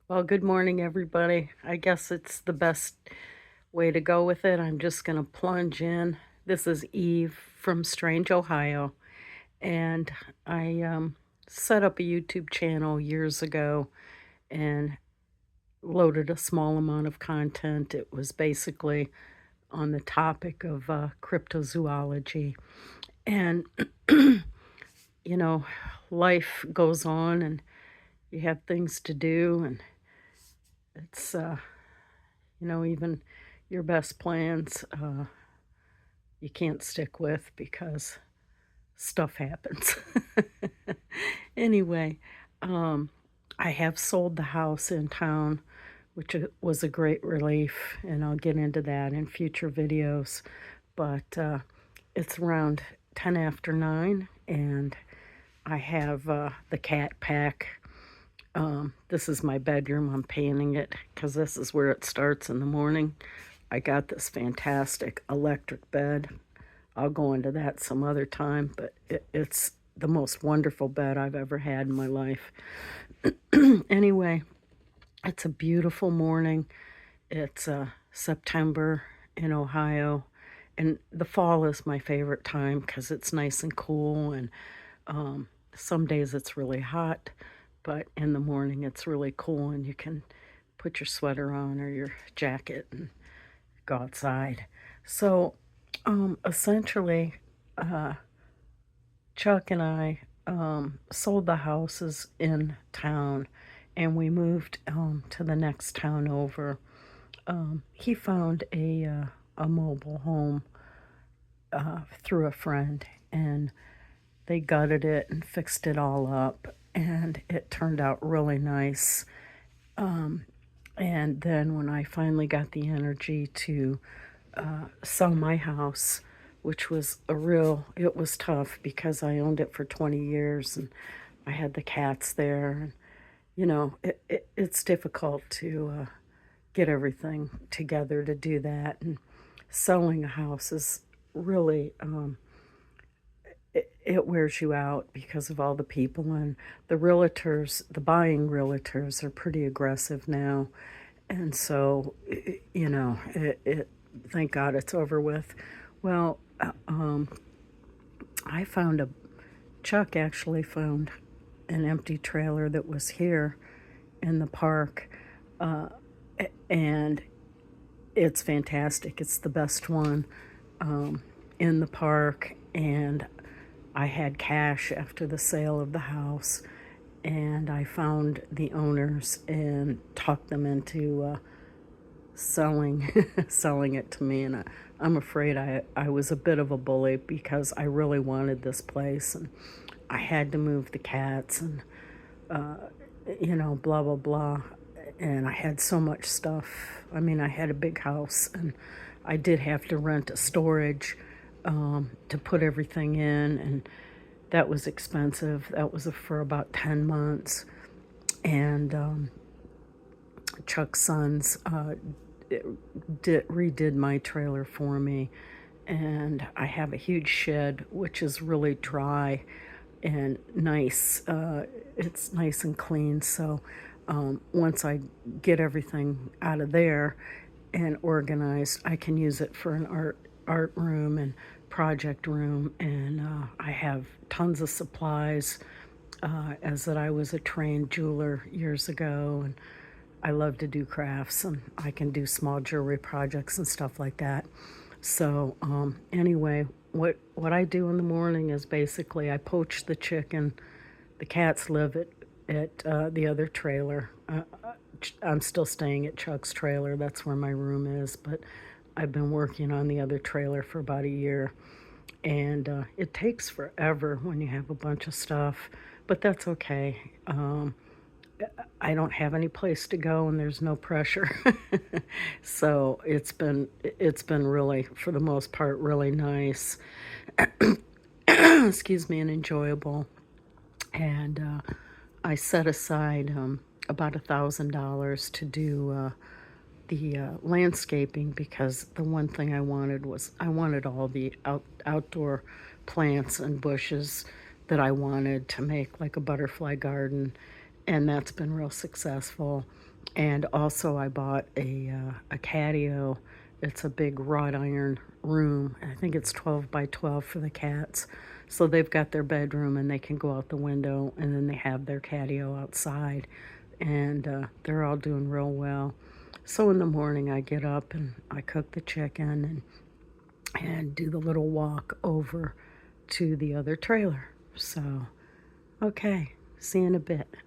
Well, good morning, everybody. I guess it's the best way to go with it. I'm just going to plunge in. This is Eve from Strange, Ohio, and I set up a YouTube channel years ago and loaded a small amount of content. It was basically on the topic of cryptozoology. And, you know, life goes on and you have things to do, and it's even your best plans, you can't stick with because stuff happens. Anyway, um, I have sold the house in town, which was a great relief, and I'll get into that in future videos. But it's around 10 after 9, and I have the cat pack. This is my bedroom. I'm painting it because this is where it starts in the morning. I got this fantastic electric bed. I'll go into that some other time, but it's the most wonderful bed I've ever had in my life. Anyway, it's a beautiful morning. It's September in Ohio, and the fall is my favorite time because it's nice and cool, and some days it's really hot, but in the morning it's really cool, and you can put your sweater on or your jacket and go outside. So, essentially, uh, Chuck and I sold the houses in town, and we moved to the next town over. He found a mobile home through a friend, and they gutted it and fixed it all up, and it turned out really nice. And then when I finally got the energy to sell my house, which was it was tough because I owned it for 20 years and I had the cats there. And, it's difficult to get everything together to do that. And selling a house is really, it wears you out because of all the people. And the buying realtors are pretty aggressive now. And so, thank God it's over with. Well, I found Chuck actually found an empty trailer that was here in the park, uh, and it's fantastic. It's the best one in the park, and I had cash after the sale of the house, and I found the owners and talked them into selling selling it to me. And I'm afraid I was a bit of a bully because I really wanted this place, and I had to move the cats, and blah blah blah. And I had so much stuff. I mean, I had a big house, and I did have to rent a storage to put everything in, and that was expensive. That was for about 10 months. And Chuck's sons redid my trailer for me, and I have a huge shed which is really dry and nice. It's nice and clean. So once I get everything out of there and organized, I can use it for an art room and project room. And I have tons of supplies. As that I was a trained jeweler years ago, and I love to do crafts, and I can do small jewelry projects and stuff like that. So anyway, what I do in the morning is basically I poach the chicken. The cats live at the other trailer. I'm still staying at Chuck's trailer. That's where my room is, but I've been working on the other trailer for about a year. And it takes forever when you have a bunch of stuff, but that's okay. I don't have any place to go, and there's no pressure. So it's been really, for the most part, really nice. Excuse me, and enjoyable. And I set aside about $1,000 to do the landscaping, because the one thing I wanted all the outdoor plants and bushes that I wanted to make like a butterfly garden, and that's been real successful. And also I bought a catio. It's a big wrought iron room. I think it's 12 by 12 for the cats. So they've got their bedroom and they can go out the window, and then they have their catio outside. And they're all doing real well. So in the morning I get up and I cook the chicken and do the little walk over to the other trailer. So, okay, see you in a bit.